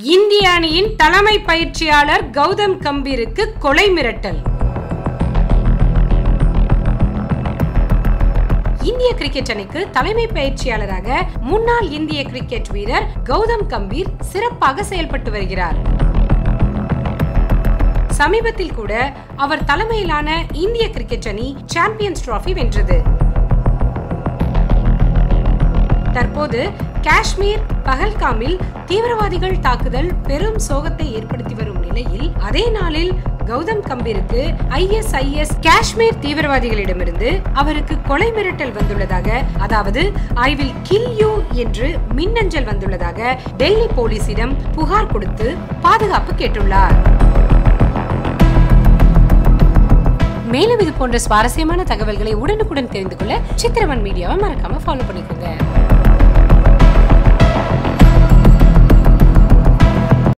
இந்திய அணியின் தலைமை பயிற்சியாளர் கௌதம் கம்பீருக்கு கொலை மிரட்டல். இந்திய கிரிக்கெட் அணிக்கு தலைமை பயிற்சியாளராக முன்னாள் இந்திய கிரிக்கெட் வீரர் கௌதம் கம்பீர் சிறப்பாக செயல்பட்டு வருகிறார். சமீபத்தில் கூட அவர் தலைமையிலான இந்திய கிரிக்கெட் அணி சாம்பியன்ஸ் டிராபி வென்றது. தற்போது காஷ்மீர் பஹல்காமில் தீவிரவாதிகள் தாக்குதல் பெரும் சோகத்தை ஏற்படுத்தி வரும் நிலையில் அதே நாளில் கௌதம் கம்பீருக்கு ISIS காஷ்மீர் தீவிரவாதிகளிடமிருந்து அவருக்கு கொலை மிரட்டல் வந்துள்ளதாக, அதாவது ஐ வில் கில் யூ என்று மின்னஞ்சல் வந்துள்ளதாக டெல்லி போலீசிடம் புகார் கொடுத்து பாதுகாப்பு கேட்டுள்ளார். மேலும் இது போன்ற சுவாரஸ்யமான தகவல்களை உடனுக்குடன் தெரிந்து கொள்ள சித்திரவன் மீடியாவை மறக்காம ஃபாலோ பண்ணிக்கோங்க.